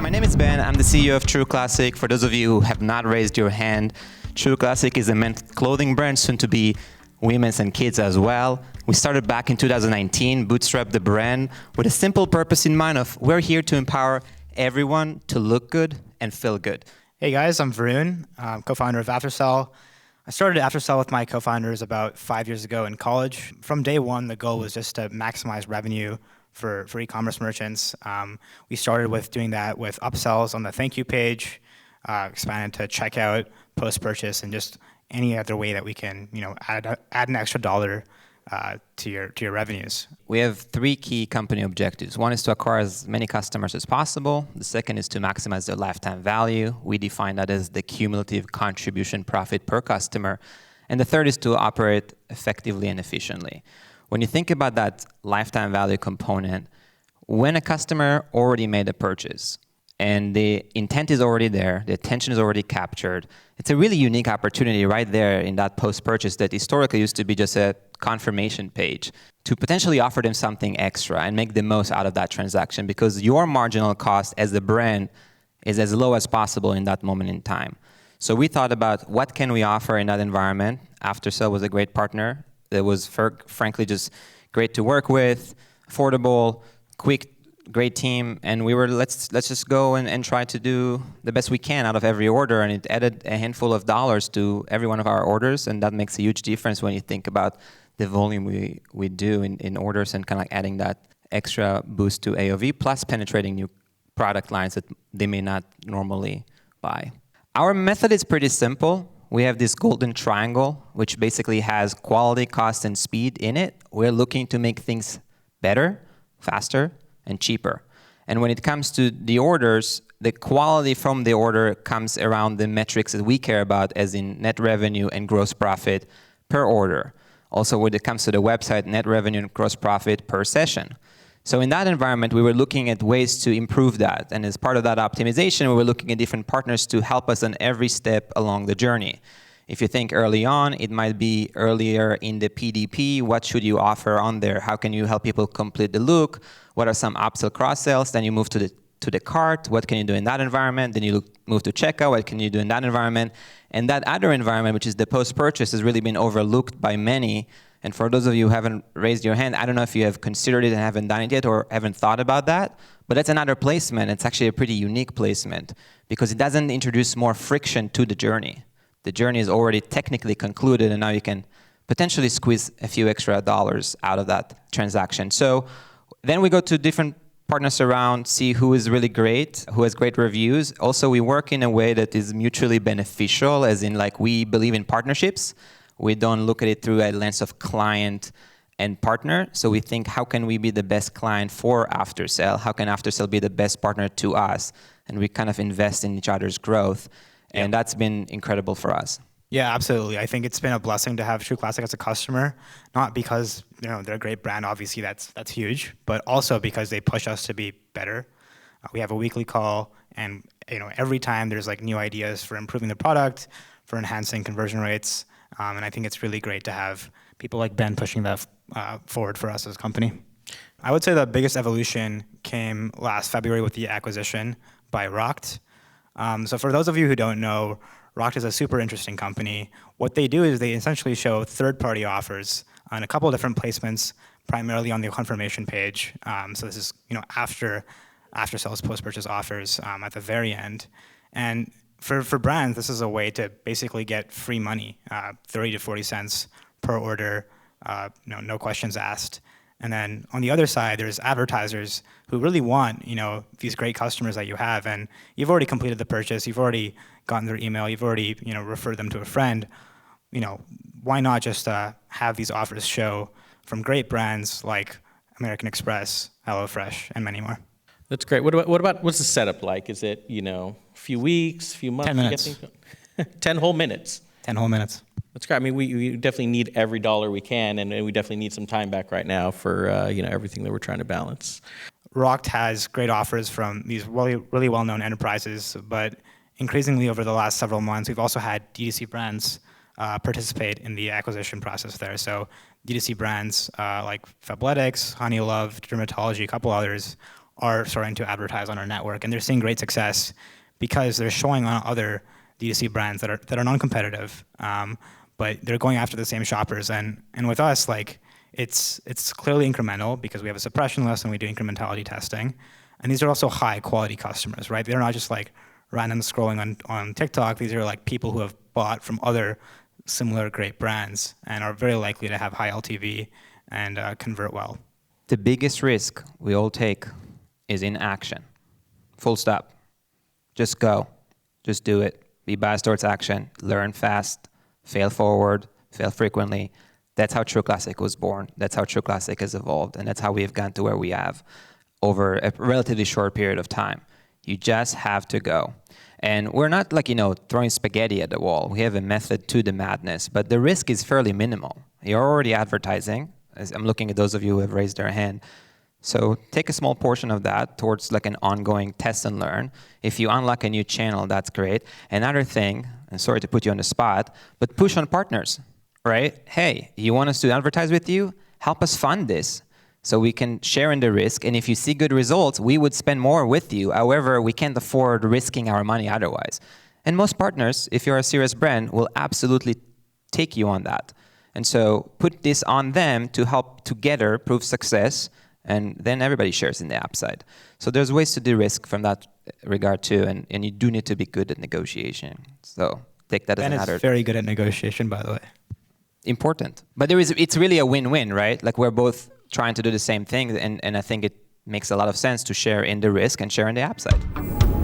My name is Ben. I'm the CEO of True Classic. For those of you who have not raised your hand, True Classic is a men's clothing brand, soon to be women's and kids as well. We started back in 2019, bootstrapped the brand with a simple purpose in mind of we're here to empower everyone to look good and feel good. Hey guys, I'm Varun, co-founder of AfterSell. I started AfterSell with my co-founders about 5 years ago in college. From day one, the goal was just to maximize revenue for e-commerce merchants. We started with doing that with upsells on the thank you page, expanded to checkout, post-purchase, and just any other way that we can, add an extra dollar to your revenues. We have three key company objectives. One is to acquire as many customers as possible. The second is to maximize their lifetime value. We define that as the cumulative contribution profit per customer. And the third is to operate effectively and efficiently. When you think about that lifetime value component, when a customer already made a purchase and the intent is already there, the attention is already captured, it's a really unique opportunity right there in that post-purchase that historically used to be just a confirmation page to potentially offer them something extra and make the most out of that transaction, because your marginal cost as a brand is as low as possible in that moment in time. So we thought about what can we offer in that environment. AfterSell was a great partner. It was frankly just great to work with, affordable, quick, great team, and we were let's just go and try to do the best we can out of every order, and it added a handful of dollars to every one of our orders, and that makes a huge difference when you think about the volume we do in orders and kind of like adding that extra boost to AOV, plus penetrating new product lines that they may not normally buy. Our method is pretty simple. We have this golden triangle, which basically has quality, cost, and speed in it. We're looking to make things better, faster, and cheaper. And when it comes to the orders, the quality from the order comes around the metrics that we care about, as in net revenue and gross profit per order. Also, when it comes to the website, net revenue and gross profit per session. So in that environment, we were looking at ways to improve that. And as part of that optimization, we were looking at different partners to help us on every step along the journey. If you think early on, it might be earlier in the PDP. What should you offer on there? How can you help people complete the look? What are some upsell, cross-sells? Then you move to the cart. What can you do in that environment? Then you move to checkout. What can you do in that environment? And that other environment, which is the post-purchase, has really been overlooked by many. And for those of you who haven't raised your hand, I don't know if you have considered it and haven't done it yet or haven't thought about that, but that's another placement. It's actually a pretty unique placement because it doesn't introduce more friction to the journey. The journey is already technically concluded, and now you can potentially squeeze a few extra dollars out of that transaction. So then we go to different partners around, see who is really great, who has great reviews. Also, we work in a way that is mutually beneficial, as in like we believe in partnerships. We don't look at it through a lens of client and partner. So we think, how can we be the best client for AfterSell? How can AfterSell be the best partner to us? And we kind of invest in each other's growth. And that's been incredible for us. Yeah, absolutely. I think it's been a blessing to have True Classic as a customer, not because they're a great brand, obviously that's huge, but also because they push us to be better. We have a weekly call, and every time there's like new ideas for improving the product, for enhancing conversion rates, and I think it's really great to have people like Ben pushing that forward for us as a company. I would say the biggest evolution came last February with the acquisition by Rocked. So for those of you who don't know, Rocked is a super interesting company. What they do is they essentially show third-party offers on a couple of different placements, primarily on the confirmation page. So this is after sales post-purchase offers at the very end. And for brands, this is a way to basically get free money, 30 to 40 cents per order, no questions asked. And then on the other side, there's advertisers who really want, these great customers that you have, and you've already completed the purchase, you've already gotten their email, you've already, referred them to a friend. Why not just have these offers show from great brands like American Express, HelloFresh, and many more. That's great. What about what's the setup like? Is it, a few weeks, few months? 10 minutes. 10 whole minutes. 10 whole minutes. That's great. I mean, we definitely need every dollar we can, and we definitely need some time back right now for everything that we're trying to balance. Rocked has great offers from these really, really well-known enterprises, but increasingly over the last several months, we've also had D2C brands participate in the acquisition process there. So D2C brands like Fabletics, Honey Love, Dermatology, a couple others, are starting to advertise on our network, and they're seeing great success because they're showing on other D2C brands that are non-competitive, but they're going after the same shoppers. And with us, like it's clearly incremental because we have a suppression list and we do incrementality testing. And these are also high quality customers, right? They're not just like random scrolling on TikTok. These are like people who have bought from other similar great brands and are very likely to have high LTV and convert well. The biggest risk we all take is inaction. Full stop. Just go. Just do it. Be biased towards action. Learn fast. Fail forward. Fail frequently. That's how True Classic was born. That's how True Classic has evolved. And that's how we've gotten to where we have over a relatively short period of time. You just have to go. And we're not like, throwing spaghetti at the wall. We have a method to the madness, but the risk is fairly minimal. You're already advertising. As I'm looking at those of you who have raised their hand. So take a small portion of that towards like an ongoing test and learn. If you unlock a new channel, that's great. Another thing, and sorry to put you on the spot, but push on partners, right? Hey, you want us to advertise with you? Help us fund this so we can share in the risk. And if you see good results, we would spend more with you. However, we can't afford risking our money otherwise. And most partners, if you're a serious brand, will absolutely take you on that. And so put this on them to help together prove success, and then everybody shares in the upside. So there's ways to de-risk from that regard too, and you do need to be good at negotiation. So take that as another. Ben is very good at negotiation, by the way. Important. But it's really a win-win, right? Like we're both trying to do the same thing, and I think it makes a lot of sense to share in the risk and share in the upside.